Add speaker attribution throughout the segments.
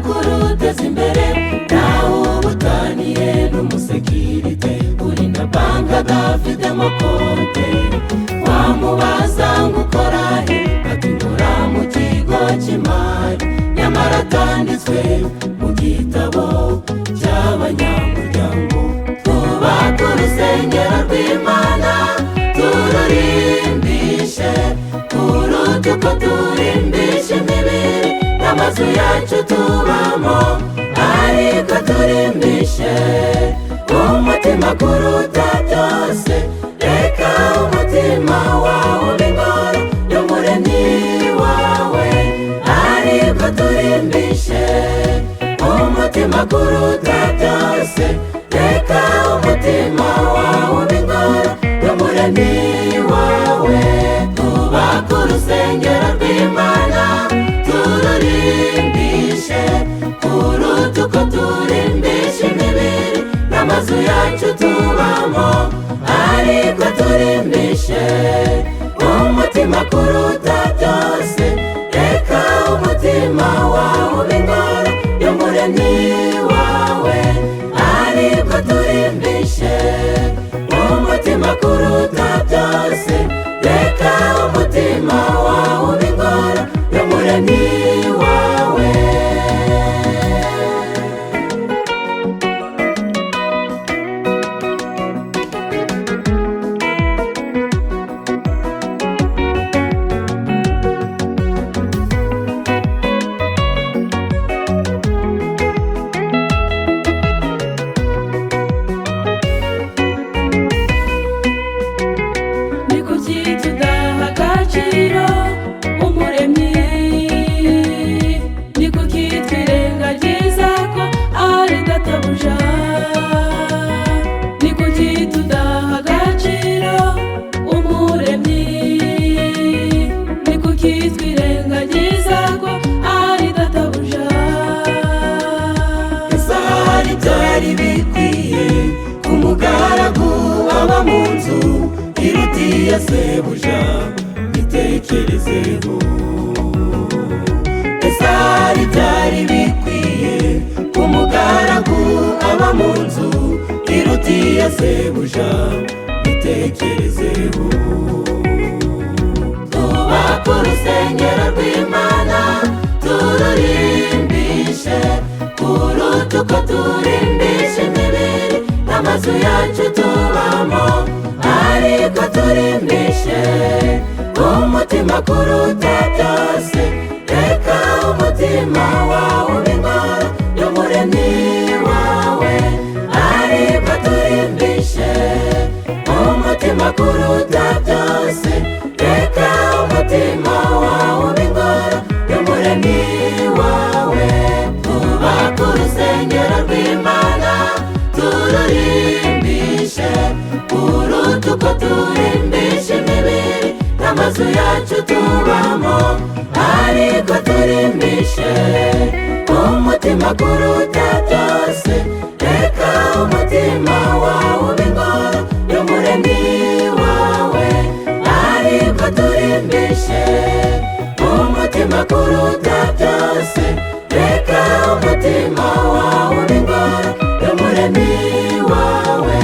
Speaker 1: kuruteza imbere nawe ubutaniye n'umusekirite uri na banki adafitemo konte wamubaza ngo ukora he ati nkora mu kigo cy'imari nyamara atanditswe mu gitabo cy'abanyamuryango. Twubake urusengero rw'Imana tururimbishe kuruta uko turimbisha imibiri n'amazu yacu tubamo, ariko turimbishe umutima kuruta byose. Reka umutima wawe ube ingoro y'umuremyi wawe, ariko turimbishe umutima kuruta byose. Reka umutima wawe ube ingoro y'umuremyi wawe. Twubake urusengero rw'Imana tururimbishe kuruta uko turimbisha imibiri n'amazu yacu tubamo, ariko turimbishe umutima kuruta byose. Reka umutima wawe ube ingoro y'umuremyi wawe, ariko turimbishe umutima kuruta byose. Reka umutima wawe ube ingoro y'umuremyi wawe. Irutiye sebuja bitekerezeho, esari byari bikwiye umugaragu aba mu nzu. Irutiye sebuja bitekerezeho. Twubake urusengero rw'Imana tururimbishe kuruta uko turimbisha imibiri n'amazu yacu tubamo, ariko turimbishe umutima kuruta byose. Reka umutima wawe ube ingoro y'umuremyi wawe, ariko turimbishe umutima kuruta byose. Reka umutima wawe ube ingoro y'umuremyi wawe. Twubake urusengero rw'Imana tururimbishe kuruta uko turimbisha imibiri n'amazu yacu tubamo, ariko turimbishe umutima kuruta byose. Reka umutima wawe ube ingoro y'umuremyi wawe, ariko turimbishe umutima kuruta byose. Reka umutima wawe ube ingoro y'umuremyi wawe.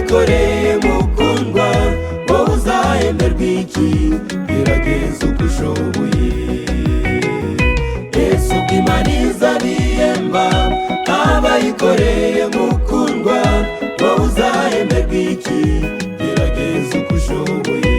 Speaker 1: wayikoreye mukundwa, wowe uzahemberwa iki? Gerageza uko ushoboye. Yesu ubwo Imana izabihemba abayikoreye mukundwa, wowe uzahemberwa iki? Gerageza uko ushoboye.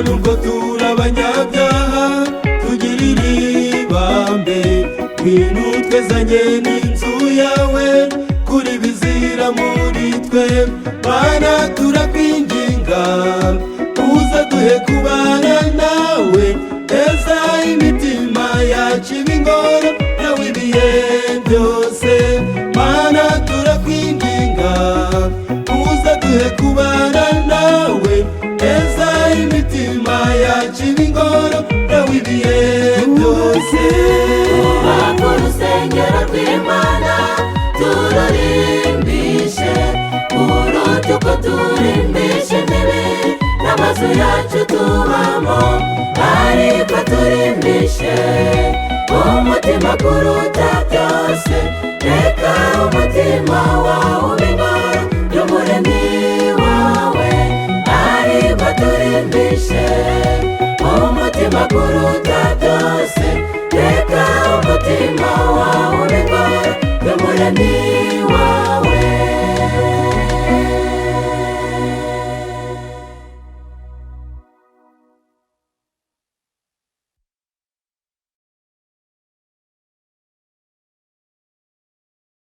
Speaker 1: Nubwo turi abanyabyaha tugirire ibambe, ngwino twezanye n'inzu yawe kuri bizira muri twe. Mana turakwinginga uza duhe kubana nawe neza, imitima yacu ibe ingoro yawe ibihe byose. Mana turakwinginga uza duhe kubana nawe neza, imitima yacu ibe ingoro yawe ibihe byose.
Speaker 2: Twubake urusengero rw'Imana tururimbishe, kuruta uko turimbisha imibiri n'amazu yacu tubamo, ariko turimbishe umutima kuruta byose. Reka umutima wawe ube ingoro y'Umuremyi wawe, ariko turimbishe umutima kuruta byose. Reka umutima wawe ube ingoro y'Umuremyi